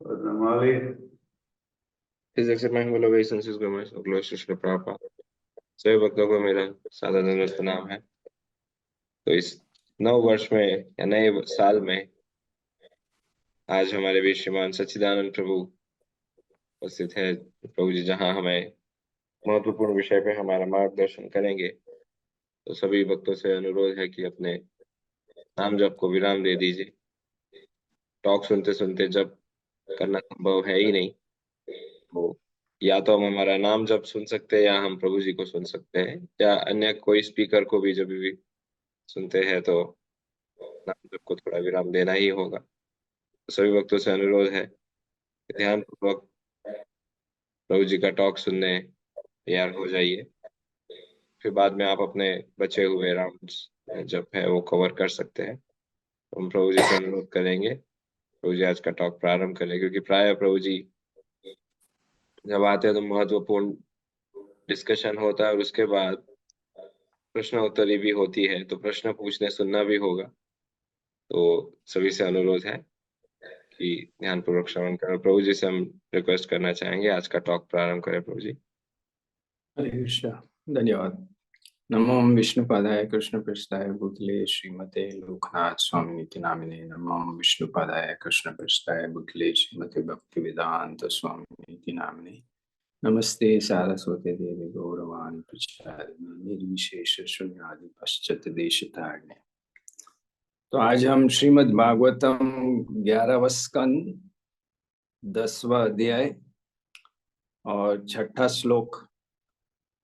Normally, His acceptable obeisances को मैं कृष्ण प्रापा सभी भक्तों को मेरा सादर दंडवत प्रणाम है। तो इस नव वर्ष में या नए साल में आज हमारे बीच श्रीमान सच्चिदानंद प्रभु उपस्थित है। प्रभु जी जहाँ हमें महत्वपूर्ण विषय पे हमारा मार्गदर्शन करेंगे, तो सभी भक्तों से अनुरोध है कि अपने नाम जप को विराम दे दीजिए। टॉक सुनते सुनते जप करना संभव है ही नहीं, तो या तो हम हमारा नाम जप सुन सकते हैं या हम प्रभु जी को सुन सकते हैं, या अन्य कोई स्पीकर को भी जब भी सुनते हैं तो नाम जप को थोड़ा विराम देना ही होगा। तो सभी भक्तों से अनुरोध है कि ध्यान पूर्वक प्रभु जी का टॉक सुनने तैयार हो जाइए। फिर बाद में आप अपने बचे हुए राउंड्स जब है वो कवर कर सकते हैं। तो हम प्रभु जी से अनुरोध करेंगे प्रभु जी आज का टॉक प्रारंभ करें, क्योंकि प्राय प्रभु जी जब आते हैं तो महत्वपूर्ण डिस्कशन होता है और उसके बाद प्रश्न उत्तरी भी होती है, तो प्रश्न पूछने सुनना भी होगा। तो सभी से अनुरोध है कि ध्यान पूर्वक श्रवण करें। प्रभु जी से हम रिक्वेस्ट करना चाहेंगे आज का टॉक प्रारंभ करें। प्रभु जी। हरे कृष्णा। धन्यवाद। नमो विष्णुपादाय कृष्ण पृष्ठाय भूतले श्रीमते लोकनाथ स्वामिनिति नामिने। नमो विष्णुपादाय कृष्ण पृष्ठाय भूतले श्रीमते भक्ति वेदांत स्वामिनिति नामिने। नमस्ते सारस्वते देवी गौरवाणी प्रचारिणे निर्विशेष शून्यादि पश्चात देशतारिणे। तो आज हम श्रीमद् भागवतम 11वां स्कंद 10वां अध्याय और 6ठा श्लोक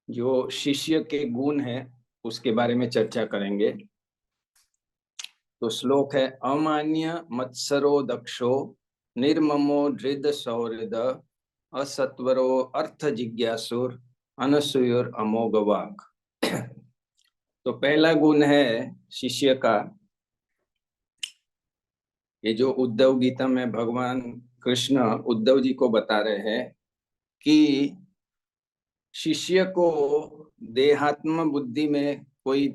जो शिष्य के गुण है उसके बारे में चर्चा करेंगे। तो श्लोक है, अमान्य मत्सरो दक्षो निर्ममो धृद सौहृद असत्वरो अर्थ जिज्ञासुर अनसूयर अमोघ वाक्। तो पहला गुण है शिष्य का, ये जो उद्धव गीता में भगवान कृष्ण उद्धव जी को बता रहे हैं कि शिष्य को देहात्म बुद्धि में कोई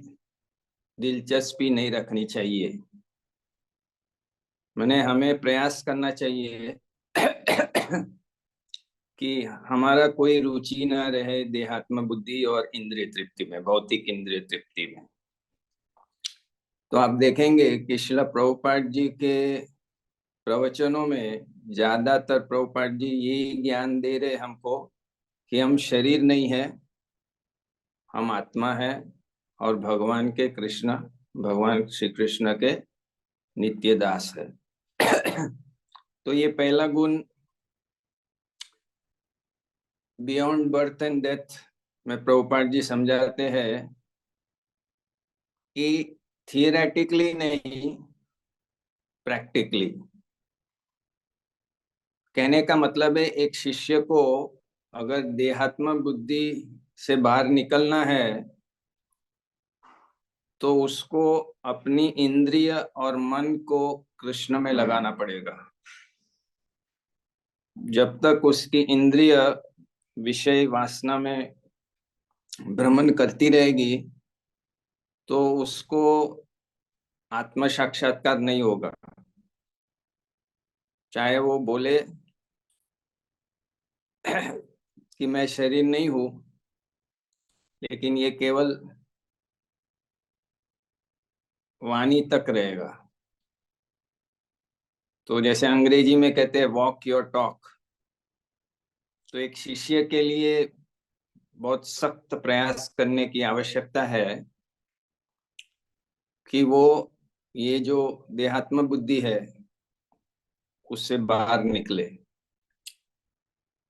दिलचस्पी नहीं रखनी चाहिए। मैंने हमें प्रयास करना चाहिए कि हमारा कोई रुचि ना रहे देहात्म बुद्धि और इंद्रिय तृप्ति में, भौतिक इंद्रिय तृप्ति में। तो आप देखेंगे कि श्रील प्रभुपाद जी के प्रवचनों में ज्यादातर प्रभुपाद जी यही ज्ञान दे रहे हमको कि हम शरीर नहीं है, हम आत्मा है और भगवान के कृष्ण, भगवान श्री कृष्ण के नित्य दास है। तो ये पहला गुण बियॉन्ड बर्थ एंड डेथ में प्रभुपाद जी समझाते हैं कि थियरेटिकली नहीं, प्रैक्टिकली। कहने का मतलब है एक शिष्य को अगर देहात्म बुद्धि से बाहर निकलना है तो उसको अपनी इंद्रिय और मन को कृष्ण में लगाना पड़ेगा। जब तक उसकी इंद्रिय विषय वासना में भ्रमण करती रहेगी तो उसको आत्म साक्षात्कार नहीं होगा। चाहे वो बोले कि मैं शरीर नहीं हूं, लेकिन ये केवल वाणी तक रहेगा। तो जैसे अंग्रेजी में कहते हैं वॉक योर टॉक, तो एक शिष्य के लिए बहुत सख्त प्रयास करने की आवश्यकता है कि वो ये जो देहात्म बुद्धि है उससे बाहर निकले।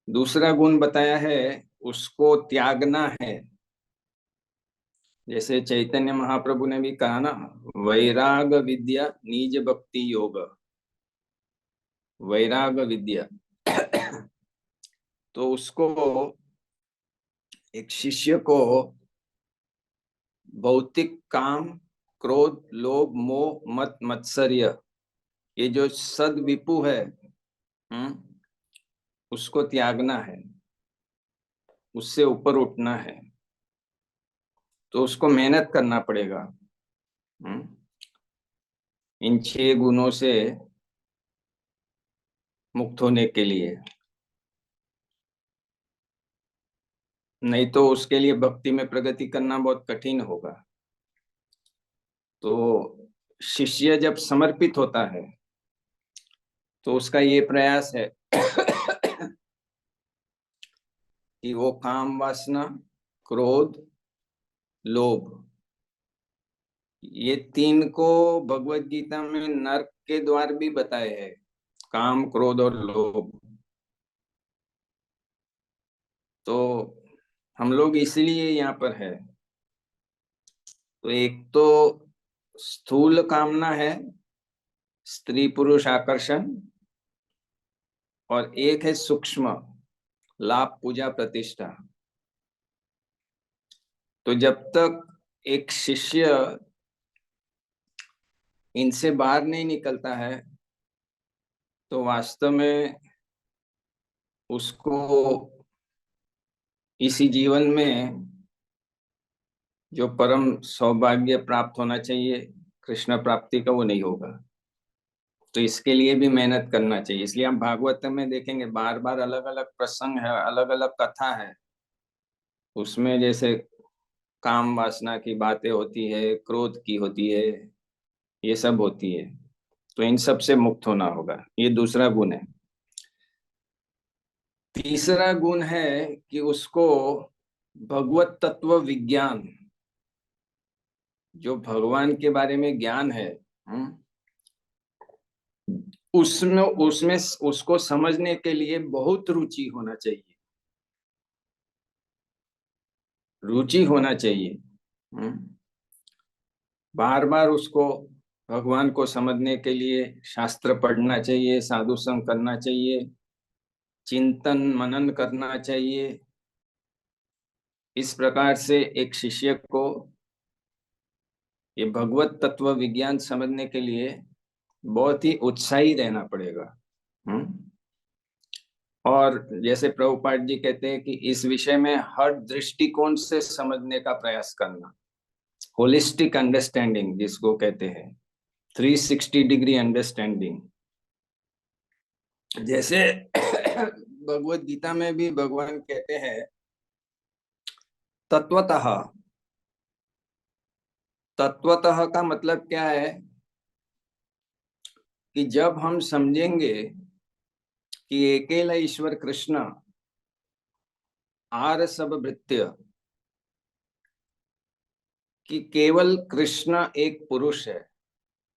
दूसरा गुण बताया है उसको त्यागना है। जैसे चैतन्य महाप्रभु ने भी कहा ना, वैराग विद्या निज भक्ति योग। वैराग विद्या तो उसको, एक शिष्य को भौतिक काम, क्रोध, लोभ, मोह, मत, मत्सर्य, ये जो सद विपु है, उसको त्यागना है, उससे ऊपर उठना है। तो उसको मेहनत करना पड़ेगा। इन 6 गुणों से मुक्त होने के लिए, नहीं तो उसके लिए भक्ति में प्रगति करना बहुत कठिन होगा। तो शिष्य जब समर्पित होता है तो उसका ये प्रयास है कि वो काम वासना, क्रोध, लोभ, ये तीन को भगवत गीता में नरक के द्वार भी बताए हैं, काम, क्रोध और लोभ। तो हम लोग इसलिए यहाँ पर है। तो एक तो स्थूल कामना है, स्त्री पुरुष आकर्षण, और एक है सूक्ष्म, लाभ, पूजा, प्रतिष्ठा। तो जब तक एक शिष्य इनसे बाहर नहीं निकलता है तो वास्तव में उसको इसी जीवन में जो परम सौभाग्य प्राप्त होना चाहिए कृष्ण प्राप्ति का, वो नहीं होगा। तो इसके लिए भी मेहनत करना चाहिए। इसलिए हम भागवत में देखेंगे बार बार अलग अलग प्रसंग है, अलग अलग कथा है, उसमें जैसे काम वासना की बातें होती है, क्रोध की होती है, ये सब होती है। तो इन सब से मुक्त होना होगा, ये दूसरा गुण है। तीसरा गुण है कि उसको भगवत तत्व विज्ञान, जो भगवान के बारे में ज्ञान है, उसमें उसमें उसको समझने के लिए बहुत रुचि होना चाहिए, रुचि होना चाहिए। बार बार उसको भगवान को समझने के लिए शास्त्र पढ़ना चाहिए, साधु संग करना चाहिए, चिंतन मनन करना चाहिए। इस प्रकार से एक शिष्य को ये भगवत तत्व विज्ञान समझने के लिए बहुत ही उत्साही रहना पड़ेगा। और जैसे प्रभुपाद जी कहते हैं कि इस विषय में हर दृष्टिकोण से समझने का प्रयास करना, होलिस्टिक अंडरस्टैंडिंग जिसको कहते हैं, 360 डिग्री अंडरस्टैंडिंग। जैसे भगवत गीता में भी भगवान कहते हैं तत्वतः। तत्वतः का मतलब क्या है कि जब हम समझेंगे कि अकेला ईश्वर कृष्ण आर सब भृत्य, कि केवल कृष्ण एक पुरुष है,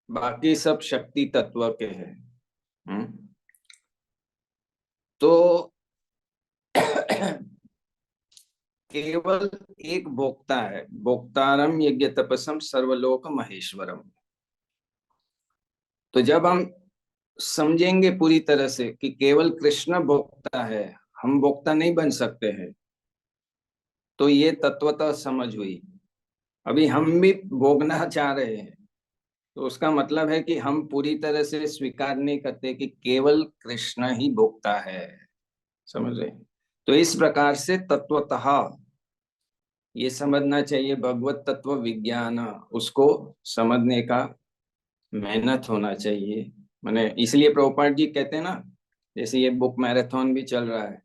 बाकी सब शक्ति तत्व के हैं। तो केवल एक भोक्ता है, भोक्तारम यज्ञ तपसम सर्वलोक महेश्वरम। तो जब हम समझेंगे पूरी तरह से कि केवल कृष्ण भोक्ता है, हम भोक्ता नहीं बन सकते हैं, तो ये तत्वतः समझ हुई। अभी हम भी भोगना चाह रहे हैं, तो उसका मतलब है कि हम पूरी तरह से स्वीकार नहीं करते कि केवल कृष्ण ही भोक्ता है। समझ रहे? तो इस प्रकार से तत्वतः ये समझना चाहिए, भगवत तत्व विज्ञान, उसको समझने का मेहनत होना चाहिए। मैंने इसलिए प्रभुपाद जी कहते हैं ना, जैसे ये बुक मैराथन भी चल रहा है,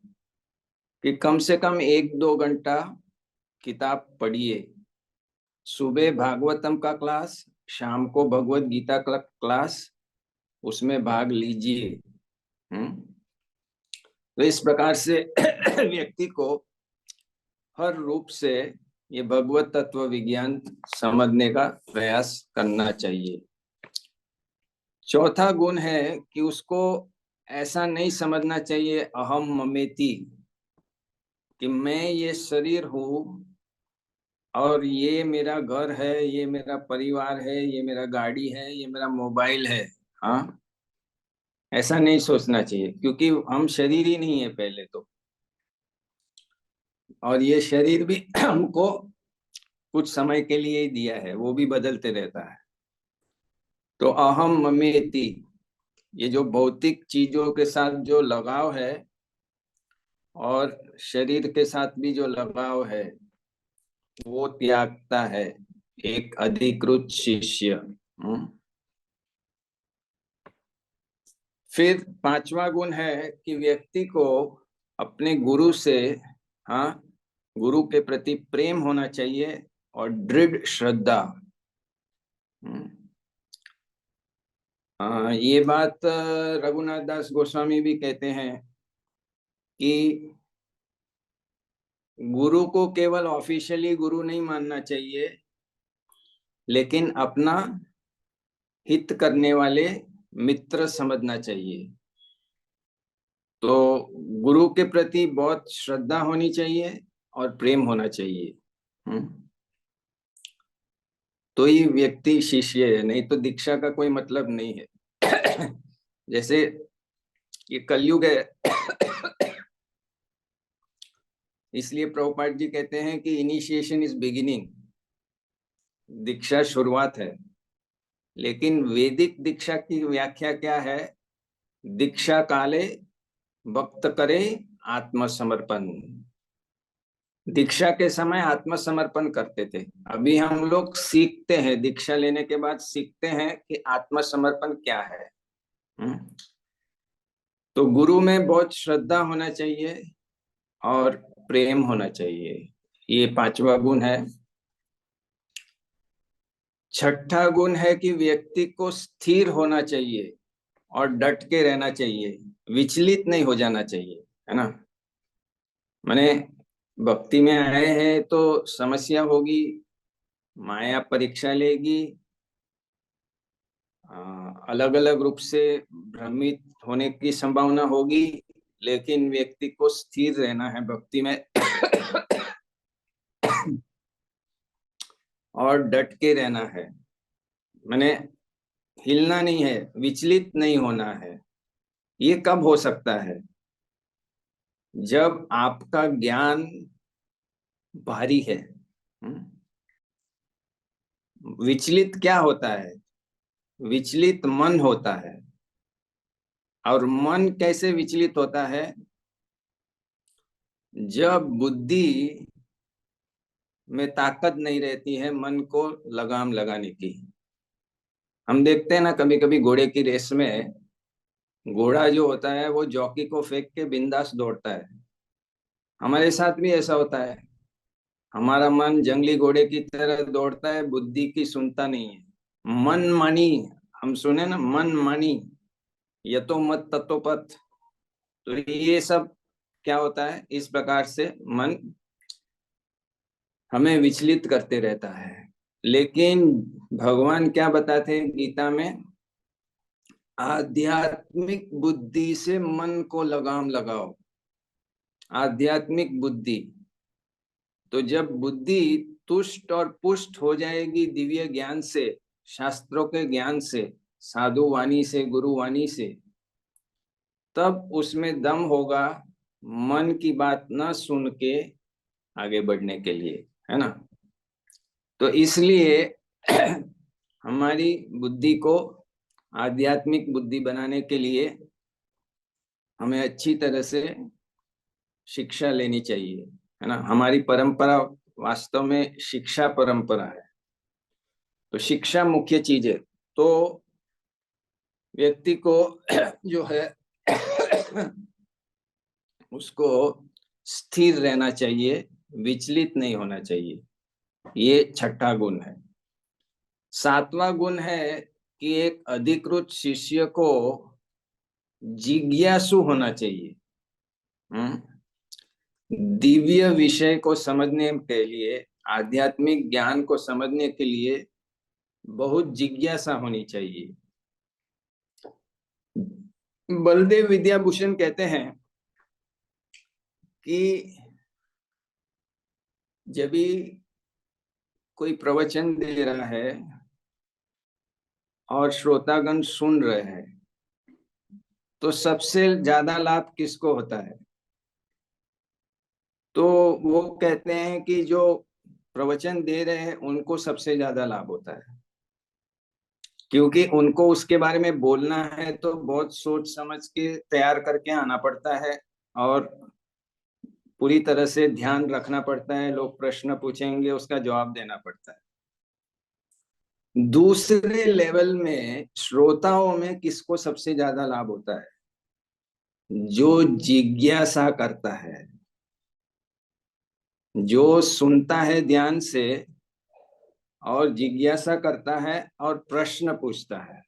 कि कम से कम 1-2 घंटा किताब पढ़िए। सुबह भागवतम का क्लास, शाम को भगवत गीता का क्लास, उसमें भाग लीजिए। तो इस प्रकार से व्यक्ति को हर रूप से ये भगवत तत्व विज्ञान समझने का प्रयास करना चाहिए। चौथा गुण है कि उसको ऐसा नहीं समझना चाहिए अहम ममेति, कि मैं ये शरीर हूं और ये मेरा घर है, ये मेरा परिवार है, ये मेरा गाड़ी है, ये मेरा मोबाइल है। हाँ, ऐसा नहीं सोचना चाहिए, क्योंकि हम शरीर ही नहीं है पहले तो, और ये शरीर भी हमको कुछ समय के लिए ही दिया है, वो भी बदलते रहता है। तो अहम ममेति, ये जो भौतिक चीजों के साथ जो लगाव है और शरीर के साथ भी जो लगाव है, वो त्यागता है एक अधिकृत शिष्य। फिर पांचवा गुण है कि व्यक्ति को अपने गुरु से, हाँ, गुरु के प्रति प्रेम होना चाहिए और दृढ़ श्रद्धा। ये बात रघुनाथ दास गोस्वामी भी कहते हैं कि गुरु को केवल ऑफिशियली गुरु नहीं मानना चाहिए, लेकिन अपना हित करने वाले मित्र समझना चाहिए। तो गुरु के प्रति बहुत श्रद्धा होनी चाहिए और प्रेम होना चाहिए। तो ये व्यक्ति शिष्य है, नहीं तो दीक्षा का कोई मतलब नहीं है। जैसे ये कलयुग है, इसलिए प्रभुपाद जी कहते हैं कि इनिशिएशन इज बिगिनिंग, दीक्षा शुरुआत है। लेकिन वैदिक दीक्षा की व्याख्या क्या है? दीक्षा काले भक्त करे आत्मसमर्पण। दीक्षा के समय आत्मसमर्पण करते थे। अभी हम लोग सीखते हैं, दीक्षा लेने के बाद सीखते हैं कि आत्मसमर्पण क्या है। तो गुरु में बहुत श्रद्धा होना चाहिए और प्रेम होना चाहिए। ये पांचवा गुण है। छठा गुण है कि व्यक्ति को स्थिर होना चाहिए और डट के रहना चाहिए, विचलित नहीं हो जाना चाहिए, है ना। माने भक्ति में आए हैं तो समस्या होगी, माया परीक्षा लेगी, अलग अलग रूप से भ्रमित होने की संभावना होगी, लेकिन व्यक्ति को स्थिर रहना है भक्ति में और डट के रहना है। माने हिलना नहीं है, विचलित नहीं होना है। ये कब हो सकता है? जब आपका ज्ञान भारी है। विचलित क्या होता है? विचलित मन होता है। और मन कैसे विचलित होता है? जब बुद्धि में ताकत नहीं रहती है मन को लगाम लगाने की। हम देखते हैं ना, कभी कभी घोड़े की रेस में घोड़ा जो होता है वो जॉकी को फेंक के बिंदास दौड़ता है। हमारे साथ भी ऐसा होता है, हमारा मन जंगली घोड़े की तरह दौड़ता है, बुद्धि की सुनता नहीं है। मन मानी, हम सुने ना, मन मानी यतो मत तत्वपथ। तो ये सब क्या होता है? इस प्रकार से मन हमें विचलित करते रहता है। लेकिन भगवान क्या बताते हैं गीता में? आध्यात्मिक बुद्धि से मन को लगाम लगाओ। आध्यात्मिक बुद्धि। तो जब बुद्धि तुष्ट और पुष्ट हो जाएगी दिव्य ज्ञान से, शास्त्रों के ज्ञान से, साधु वाणी से, गुरु वाणी से, तब उसमें दम होगा मन की बात न सुन के आगे बढ़ने के लिए, है ना। तो इसलिए हमारी बुद्धि को आध्यात्मिक बुद्धि बनाने के लिए हमें अच्छी तरह से शिक्षा लेनी चाहिए, है ना। हमारी परंपरा वास्तव में शिक्षा परंपरा है, तो शिक्षा मुख्य चीज है। तो व्यक्ति को जो है उसको स्थिर रहना चाहिए, विचलित नहीं होना चाहिए। ये छठा गुण है। सातवां गुण है कि एक अधिकृत शिष्य को जिज्ञासु होना चाहिए। दिव्य विषय को समझने के लिए, आध्यात्मिक ज्ञान को समझने के लिए बहुत जिज्ञासा होनी चाहिए। बलदेव विद्याभूषण कहते हैं कि जब भी कोई प्रवचन दे रहा है और श्रोतागण सुन रहे हैं, तो सबसे ज्यादा लाभ किसको होता है? तो वो कहते हैं कि जो प्रवचन दे रहे हैं उनको सबसे ज्यादा लाभ होता है, क्योंकि उनको उसके बारे में बोलना है तो बहुत सोच समझ के तैयार करके आना पड़ता है और पूरी तरह से ध्यान रखना पड़ता है। लोग प्रश्न पूछेंगे, उसका जवाब देना पड़ता है। दूसरे लेवल में श्रोताओं में किसको सबसे ज्यादा लाभ होता है? जो जिज्ञासा करता है, जो सुनता है ध्यान से और जिज्ञासा करता है और प्रश्न पूछता है।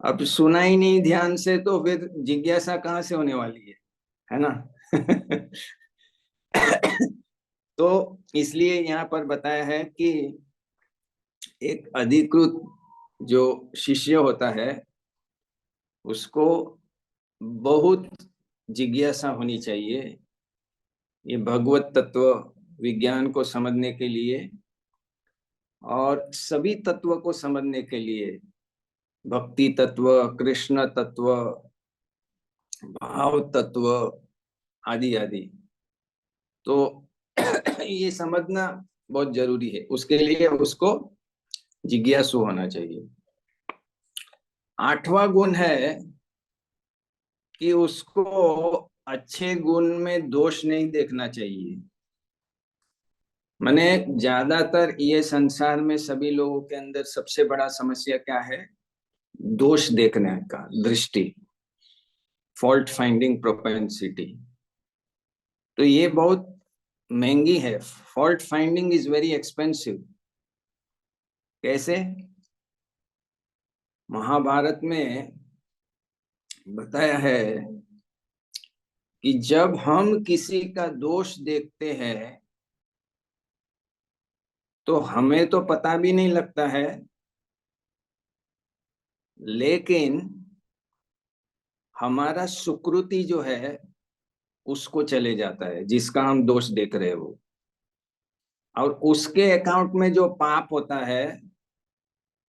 अब सुना ही नहीं ध्यान से तो फिर जिज्ञासा कहाँ से होने वाली है ना? तो इसलिए यहाँ पर बताया है कि एक अधिकृत जो शिष्य होता है उसको बहुत जिज्ञासा होनी चाहिए ये भगवत तत्व विज्ञान को समझने के लिए और सभी तत्व को समझने के लिए, भक्ति तत्व, कृष्ण तत्व, भाव तत्व आदि आदि। तो ये समझना बहुत जरूरी है, उसके लिए उसको जिज्ञासु होना चाहिए। आठवां गुण है कि उसको अच्छे गुण में दोष नहीं देखना चाहिए। माने ज्यादातर ये संसार में सभी लोगों के अंदर सबसे बड़ा समस्या क्या है? दोष देखने का दृष्टि, फॉल्ट फाइंडिंग प्रोपेंसिटी। तो ये बहुत महंगी है। Fault finding is very expensive. कैसे? महाभारत में बताया है कि जब हम किसी का दोष देखते हैं तो हमें तो पता भी नहीं लगता है, लेकिन हमारा सुकृति जो है उसको चले जाता है, जिसका हम दोष देख रहे हो, और उसके अकाउंट में जो पाप होता है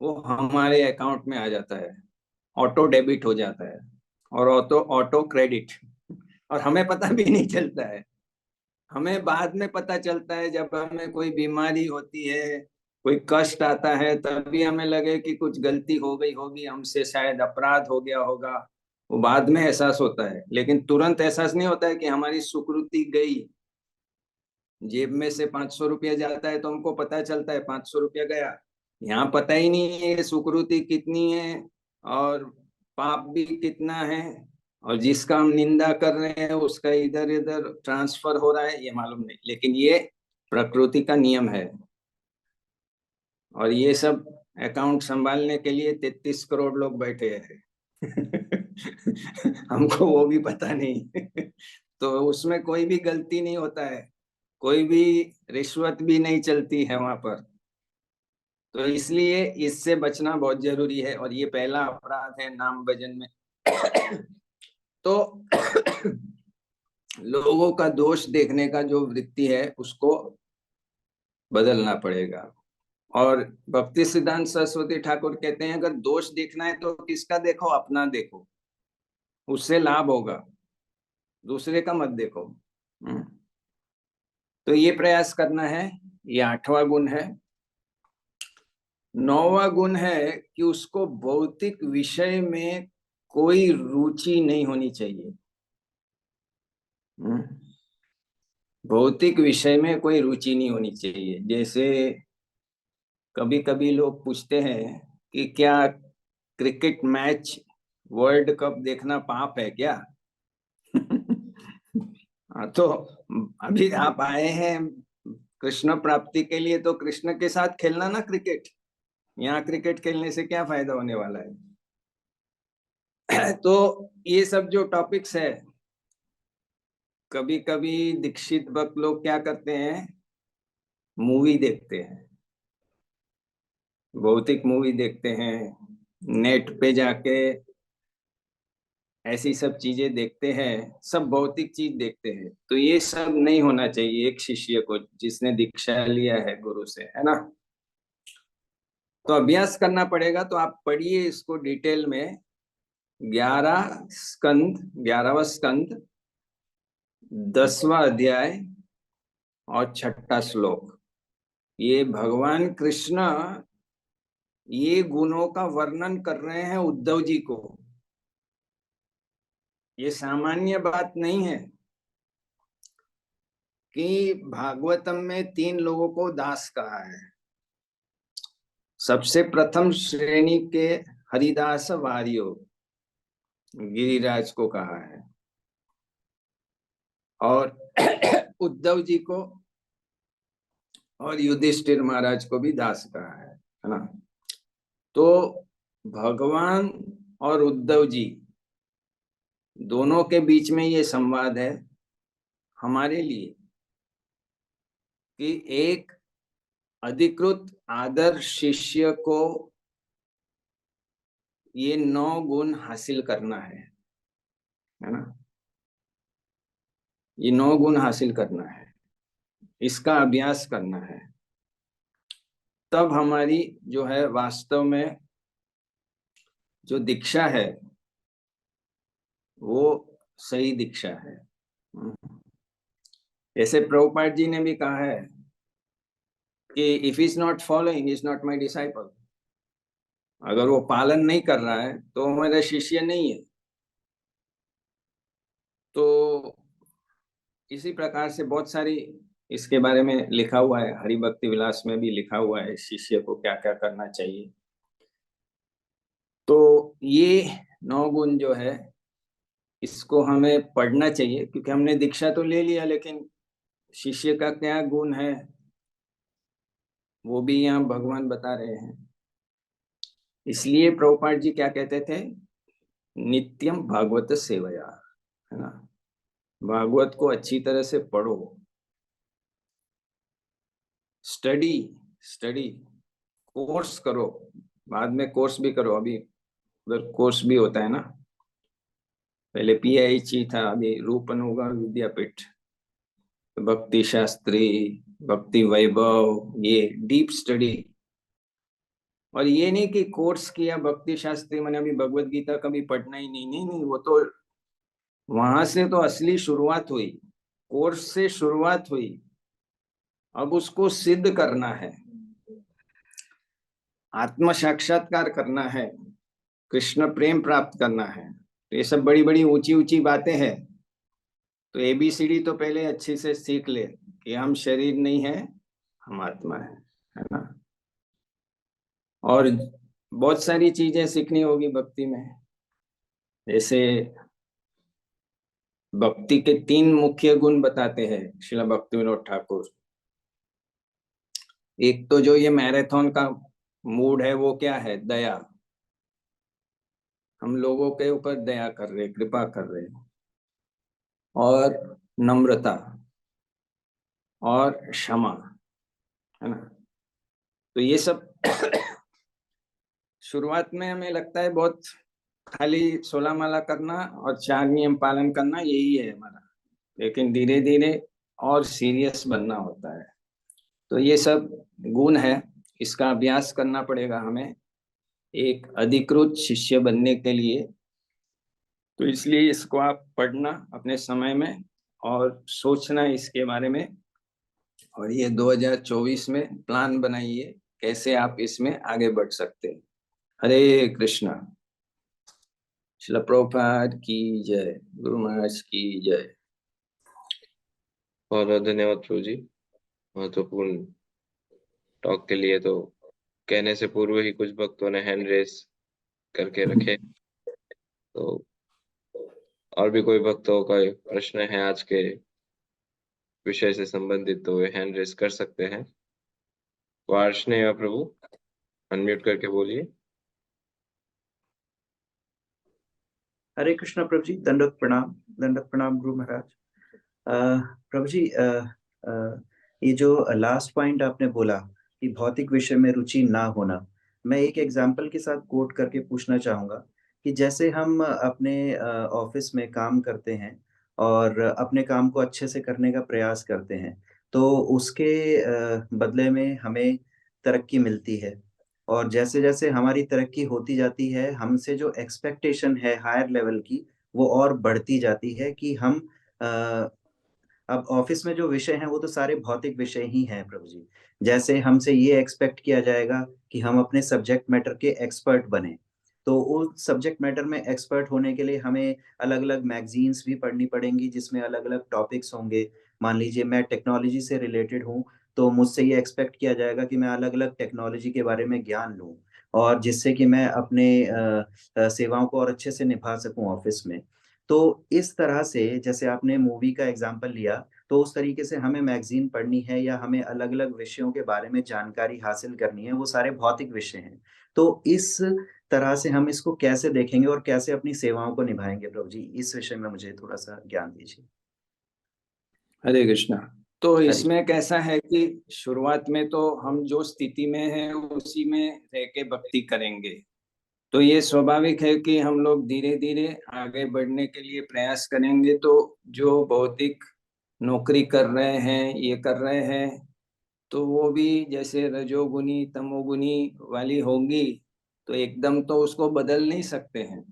वो हमारे अकाउंट में आ जाता है, ऑटो डेबिट हो जाता है और ऑटो ऑटो क्रेडिट, और हमें पता भी नहीं चलता है। हमें बाद में पता चलता है जब हमें कोई बीमारी होती है, कोई कष्ट आता है, तभी हमें लगे कि कुछ गलती हो गई होगी हमसे, शायद अपराध हो गया होगा। वो बाद में एहसास होता है, लेकिन तुरंत एहसास नहीं होता है कि हमारी सुकृति गई। जेब में से 500 रुपया जाता है तो हमको पता चलता है 500 रुपया गया। यहाँ पता ही नहीं है सुकृति कितनी है और पाप भी कितना है, और जिसका हम निंदा कर रहे हैं उसका इधर इधर ट्रांसफर हो रहा है ये मालूम नहीं। लेकिन ये प्रकृति का नियम है, और ये सब अकाउंट संभालने के लिए 33 करोड़ लोग बैठे हैं। हमको वो भी पता नहीं। तो उसमें कोई भी गलती नहीं होता है, कोई भी रिश्वत भी नहीं चलती है वहां पर। तो इसलिए इससे बचना बहुत जरूरी है, और ये पहला अपराध है नाम भजन में। तो लोगों का दोष देखने का जो वृत्ति है उसको बदलना पड़ेगा। और भक्ति सिद्धांत सरस्वती ठाकुर कहते हैं अगर दोष देखना है तो किसका देखो? अपना देखो, उससे लाभ होगा, दूसरे का मत देखो। तो ये प्रयास करना है, ये आठवां गुण है। नौवां गुण है कि उसको भौतिक विषय में कोई रुचि नहीं होनी चाहिए। भौतिक विषय में कोई रुचि नहीं होनी चाहिए। जैसे कभी कभी लोग पूछते हैं कि क्या क्रिकेट मैच, वर्ल्ड कप देखना पाप है क्या? हाँ, तो अभी आप आए हैं कृष्ण प्राप्ति के लिए, तो कृष्ण के साथ खेलना ना क्रिकेट। यहाँ क्रिकेट खेलने से क्या फायदा होने वाला है? तो ये सब जो टॉपिक्स है, कभी कभी दीक्षित भक्त लोग क्या करते हैं, मूवी देखते हैं, भौतिक मूवी देखते हैं, नेट पे जाके ऐसी सब चीजें देखते हैं, सब भौतिक चीज देखते हैं। तो ये सब नहीं होना चाहिए एक शिष्य को जिसने दीक्षा लिया है गुरु से, है ना? तो अभ्यास करना पड़ेगा। तो आप पढ़िए इसको डिटेल में। 11वां स्कंद, 10वां अध्याय और 6ठा श्लोक। ये भगवान कृष्ण ये गुणों का वर्णन कर रहे हैं उद्धव जी को। ये सामान्य बात नहीं है कि भागवतम में 3 लोगों को दास कहा है। सबसे प्रथम श्रेणी के हरिदास वार्यो गिरिराज को कहा है, और उद्धव जी को और युधिष्ठिर महाराज को भी दास कहा है ना। तो भगवान और उद्धव जी दोनों के बीच में ये संवाद है हमारे लिए कि एक अधिकृत आदर्श शिष्य को ये 9 गुण हासिल करना है ना। ये 9 गुण हासिल करना है, इसका अभ्यास करना है, तब हमारी जो है वास्तव में जो दीक्षा है वो सही दीक्षा है। जैसे प्रभुपाद जी ने भी कहा है कि if is not following is not my disciple. अगर वो पालन नहीं कर रहा है तो मेरा शिष्य नहीं है। तो इसी प्रकार से बहुत सारी इसके बारे में लिखा हुआ है, हरि भक्ति विलास में भी लिखा हुआ है शिष्य को क्या क्या करना चाहिए। तो ये 9 गुण जो है इसको हमें पढ़ना चाहिए, क्योंकि हमने दीक्षा तो ले लिया, लेकिन शिष्य का क्या गुण है वो भी यहाँ भगवान बता रहे हैं। इसलिए प्रभुपाद जी क्या कहते थे, नित्यम भागवत सेवया, है ना। भागवत को अच्छी तरह से पढ़ो, स्टडी स्टडी कोर्स करो, बाद में कोर्स भी करो। अभी उधर कोर्स भी होता है ना, पहले पीआईची था, अभी रूप अनुगा विद्यापीठ, भक्ति शास्त्री, भक्ति वैभव, ये डीप स्टडी। और ये नहीं कि कोर्स किया भक्ति शास्त्री मैंने अभी भगवत गीता कभी पढ़ना ही नहीं, नहीं नहीं, वो तो वहां से तो असली शुरुआत हुई, कोर्स से शुरुआत हुई। अब उसको सिद्ध करना है, आत्म साक्षात्कार करना है, कृष्ण प्रेम प्राप्त करना है। तो ये सब बड़ी बड़ी ऊंची ऊंची बातें हैं। तो एबीसीडी तो पहले अच्छे से सीख ले कि हम शरीर नहीं है, हम आत्मा है ना। और बहुत सारी चीजें सीखनी होगी भक्ति में। जैसे भक्ति के 3 मुख्य गुण बताते हैं श्रील भक्ति विनोद ठाकुर। एक तो जो ये मैराथन का मूड है वो क्या है, दया। हम लोगों के ऊपर दया कर रहे, कृपा कर रहे, और नम्रता और क्षमा, है ना। तो ये सब शुरुआत में हमें लगता है बहुत खाली 16 माला करना और 4 नियम पालन करना यही है हमारा, लेकिन धीरे धीरे और सीरियस बनना होता है। तो ये सब गुण है, इसका अभ्यास करना पड़ेगा हमें एक अधिकृत शिष्य बनने के लिए। तो इसलिए इसको आप पढ़ना अपने समय में और सोचना इसके बारे में, और ये 2024 में प्लान बनाइए कैसे आप इसमें आगे बढ़ सकते हैं। हरे कृष्णा। श्रील प्रभुपाद की जय, गुरु महाराज की जय। बहुत बहुत धन्यवाद प्रभु जी, महत्वपूर्ण टॉक के लिए। तो कहने से पूर्व ही कुछ भक्तों ने हैंड रेस करके रखे, तो और भी कोई भक्तों का प्रश्न है आज के विषय से संबंधित तो वे हैंड रेस कर सकते हैं। वार्ष्णेय प्रभु, अनम्यूट करके बोलिए। हरे कृष्णा प्रभु जी, दंडक प्रणाम गुरु महाराज। प्रभु जी, ये जो लास्ट पॉइंट आपने बोला कि भौतिक विषय में रुचि ना होना, मैं एक एग्जांपल के साथ कोट करके पूछना चाहूँगा कि जैसे हम अपने ऑफिस में काम करते हैं और अपने काम को अच्छे से करने का प्रयास करते हैं, तो उसके बदले में हमें तरक्की मिलती है। और जैसे-जैसे हमारी तरक्की होती जाती है, हमसे जो एक्सपेक्टेशन है हायर लेवल की, वो और बढ़ती जाती है कि हम अ, अब ऑफिस में जो विषय हैं वो तो सारे भौतिक विषय ही हैं प्रभु जी। जैसे हमसे ये एक्सपेक्ट किया जाएगा कि हम अपने सब्जेक्ट मैटर के एक्सपर्ट बने। तो उस सब्जेक्ट मैटर में एक्सपर्ट होने के लिए हमें अलग-अलग मैगज़ीन्स भी पढ़नी पड़ेंगी जिसमें अलग-अलग टॉपिक्स होंगे। मान लीजिए मैं टेक्नोलॉजी से रिलेटेड हूँ, तो मुझसे ये एक्सपेक्ट किया जाएगा कि मैं अलग अलग टेक्नोलॉजी के बारे में ज्ञान लूं, और जिससे कि मैं अपने सेवाओं को और अच्छे से निभा सकूं ऑफिस में। तो इस तरह से, जैसे आपने मूवी का एग्जांपल लिया, तो उस तरीके से हमें मैगजीन पढ़नी है या हमें अलग अलग विषयों के बारे में जानकारी हासिल करनी है, वो सारे भौतिक विषय हैं। तो इस तरह से हम इसको कैसे देखेंगे और कैसे अपनी सेवाओं को निभाएंगे प्रभु जी, इस विषय में मुझे थोड़ा सा ज्ञान दीजिए। हरे कृष्णा। तो हरे। इसमें कैसा है कि शुरुआत में तो हम जो स्थिति में हैं उसी में रह के भक्ति करेंगे, तो ये स्वाभाविक है कि हम लोग धीरे धीरे आगे बढ़ने के लिए प्रयास करेंगे। तो जो भौतिक नौकरी कर रहे हैं, ये कर रहे हैं, तो वो भी जैसे रजोगुनी तमोगुनी वाली होंगी, तो एकदम तो उसको बदल नहीं सकते हैं।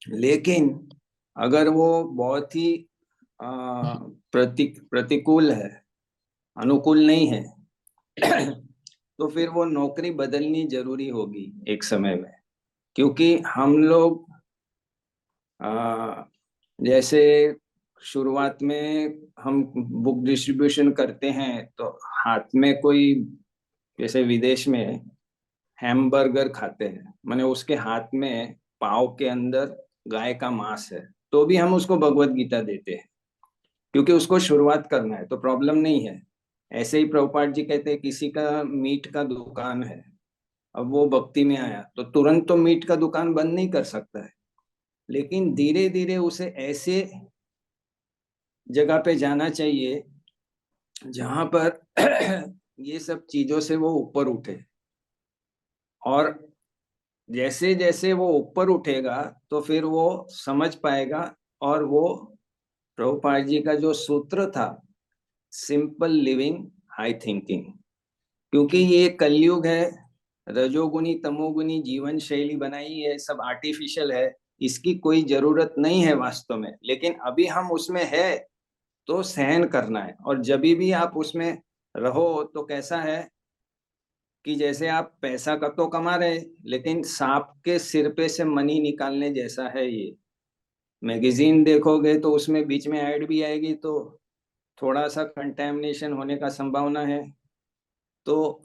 लेकिन अगर वो बहुत ही प्रतिकूल है, अनुकूल नहीं है, तो फिर वो नौकरी बदलनी जरूरी होगी एक समय में। क्योंकि हम लोग जैसे शुरुआत में हम बुक डिस्ट्रीब्यूशन करते हैं, तो हाथ में कोई, जैसे विदेश में हैमबर्गर खाते हैं, माने उसके हाथ में पाव के अंदर गाय का मांस है, तो भी हम उसको भगवत गीता देते हैं, क्योंकि उसको शुरुआत करना है, तो प्रॉब्लम नहीं है। ऐसे ही प्रभुपाद जी कहते हैं, किसी का मीट का दुकान है, अब वो भक्ति में आया तो तुरंत तो मीट का दुकान बंद नहीं कर सकता है, लेकिन धीरे धीरे उसे ऐसे जगह पे जाना चाहिए जहां पर ये सब चीजों से वो ऊपर उठे। और जैसे जैसे वो ऊपर उठेगा तो फिर वो समझ पाएगा। और वो प्रभुपाद जी का जो सूत्र था, सिंपल लिविंग हाई थिंकिंग, क्योंकि ये कलयुग है, रजोगुनी तमोगुनी जीवन शैली बनाई है, सब आर्टिफिशियल है, इसकी कोई जरूरत नहीं है वास्तव में। लेकिन अभी हम उसमें है, तो सहन करना है। और जब भी आप उसमें रहो तो कैसा है कि जैसे आप पैसा का तो कमा रहे, लेकिन सांप के सिर पे से मनी निकालने जैसा है ये। मैगजीन देखोगे तो उसमें बीच में ऐड भी आएगी, तो थोड़ा सा कंटेमिनेशन होने का संभावना है। तो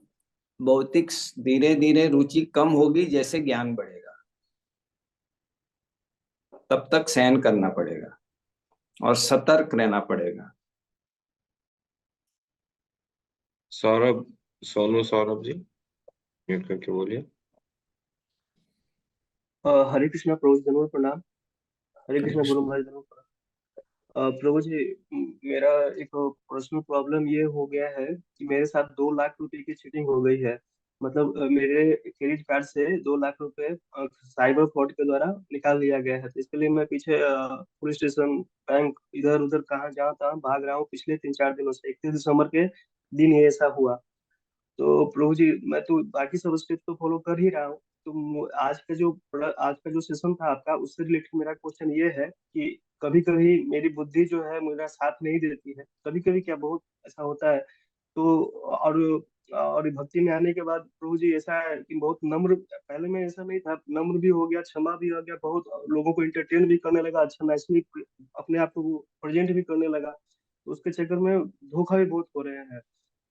भौतिक धीरे धीरे रुचि कम होगी, जैसे ज्ञान बढ़ेगा तब तक सहन करना पड़ेगा और सतर्क रहना पड़ेगा। सौरभ, सोनू सौरभ जी, म्यूट करके बोलिए। हरे कृष्णा प्रभु जी, धन्यवाद, प्रणाम। हरे हरे कृष्णा गुरु कृष्ण। महाराज, धन्यवाद, प्रणाम। प्रभु जी, मेरा एक पर्सनल प्रॉब्लम ये हो गया है कि मेरे साथ 2 लाख रुपए की चीटिंग हो गई है। मतलब मेरे क्रेडिट कार्ड से 2 लाख रुपए साइबर फ्रॉड के द्वारा निकाल लिया गया है। तो इसके लिए मैं पीछे पुलिस स्टेशन, बैंक, इधर उधर कहाँ जहाँ तहाँ भाग रहा हूँ पिछले 3-4 दिनों से। 31 दिसंबर के दिन ये ऐसा हुआ। तो प्रभु जी, मैं तो बाकी सब स्टेप तो फॉलो कर ही रहा हूँ। तो आज का जो सेशन था आपका, उससे रिलेटेड मेरा क्वेश्चन ये है कि कभी कभी मेरी बुद्धि जो है मेरा साथ नहीं देती है। कभी कभी क्या, बहुत ऐसा होता है। तो और भक्ति में आने के बाद प्रभु जी ऐसा है कि बहुत नम्र, पहले मैं ऐसा नहीं था, नम्र भी हो गया, क्षमा भी हो गया, बहुत लोगों को एंटरटेन भी करने लगा, अच्छा नाइसली अपने आप को प्रेजेंट भी करने लगा। तो उसके चक्कर में धोखा भी बहुत हो रहे हैं।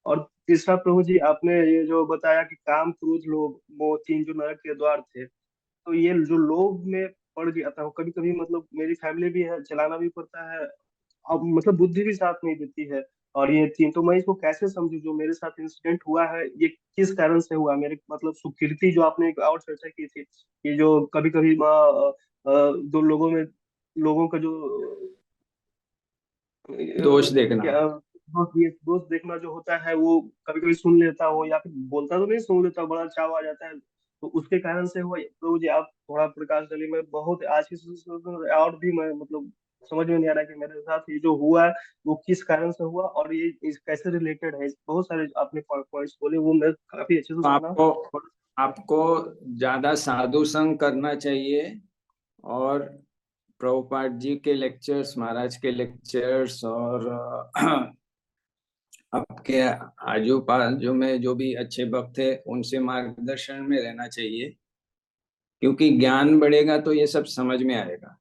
और तीसरा प्रभु जी, आपने ये जो बताया कि काम क्रोध लोभ, वो 3 जो नरक के द्वार थे, तो ये जो लोभ में पड़ गया था, कभी कभी मतलब मेरी फैमिली भी है, चलाना भी पड़ता है। अब मतलब बुद्धि भी साथ नहीं देती है। और ये 3, तो मैं इसको कैसे समझूं जो मेरे साथ इंसिडेंट हुआ है, ये किस कारण से हुआ? मेरे मतलब सुकृति, जो आपने एक और चर्चा की थी, कि जो कभी कभी दो लोगों में, लोगों का जो दोष देखना। क्या, ये दोस्त देखना जो होता है, वो कभी कभी सुन लेता हो या फिर बोलता तो नहीं, सुन लेता, बड़ा चाव आ जाता है। तो उसके कारण से हुआ। तो जी आप थोड़ा प्रकाश डालिए। मैं बहुत आज की सिचुएशन में और भी मैं मतलब समझ में नहीं आ रहा कि मेरे साथ ये जो हुआ है वो किस कारण से हुआ, और ये कैसे रिलेटेड है। बहुत सारे आपने पॉइंट्स बोले, वो मैं काफी अच्छे से तो सुना। आपको आपको ज्यादा साधु संग करना चाहिए, और प्रभुपाद जी के लेक्चर्स, महाराज के लेक्चर्स, और आपके आजू बाजू में जो भी अच्छे भक्त है उनसे मार्गदर्शन में रहना चाहिए, क्योंकि ज्ञान बढ़ेगा तो ये सब समझ में आएगा।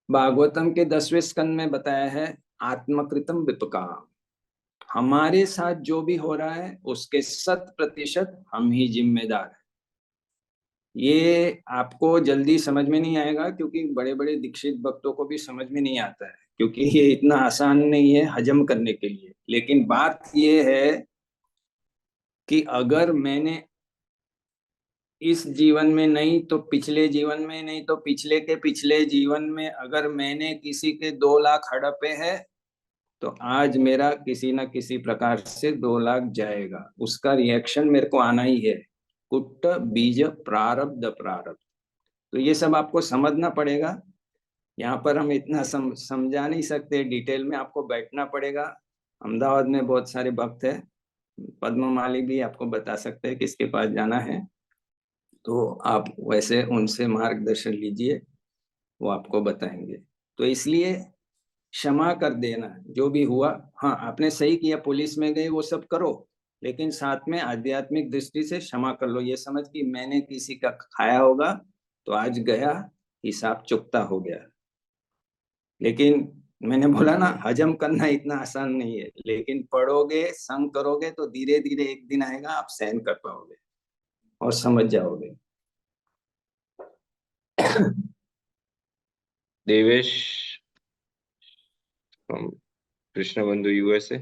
भागवतम के 10वें स्कंद में बताया है, आत्मकृतम विपकाम, हमारे साथ जो भी हो रहा है उसके 100% हम ही जिम्मेदार हैं। ये आपको जल्दी समझ में नहीं आएगा, क्योंकि बड़े बड़े दीक्षित भक्तों को भी समझ में नहीं आता है, क्योंकि ये इतना आसान नहीं है हजम करने के लिए। लेकिन बात ये है कि अगर मैंने इस जीवन में नहीं तो पिछले जीवन में, नहीं तो पिछले के पिछले जीवन में, अगर मैंने किसी के 2 लाख हड़पे है, तो आज मेरा किसी ना किसी प्रकार से 2 लाख जाएगा। उसका रिएक्शन मेरे को आना ही है। कुट बीज प्रारब्ध प्रारब्ध। तो ये सब आपको समझना पड़ेगा। यहाँ पर हम इतना समझा नहीं सकते डिटेल में, आपको बैठना पड़ेगा। अहमदाबाद में बहुत सारे भक्त है, पद्ममाली भी आपको बता सकते हैं किसके पास जाना है, तो आप वैसे उनसे मार्गदर्शन लीजिए, वो आपको बताएंगे। तो इसलिए क्षमा कर देना जो भी हुआ। हाँ, आपने सही किया, पुलिस में गए वो सब करो, लेकिन साथ में आध्यात्मिक दृष्टि से क्षमा कर लो। ये समझ कि मैंने किसी का खाया होगा तो आज गया, हिसाब चुकता हो गया। लेकिन मैंने बोला ना, हजम करना इतना आसान नहीं है, लेकिन पढ़ोगे, संग करोगे तो धीरे धीरे एक दिन आएगा आप सहन कर पाओगे और समझ जाओगे। देवेश फ्रॉम कृष्ण बंधु यूएसए।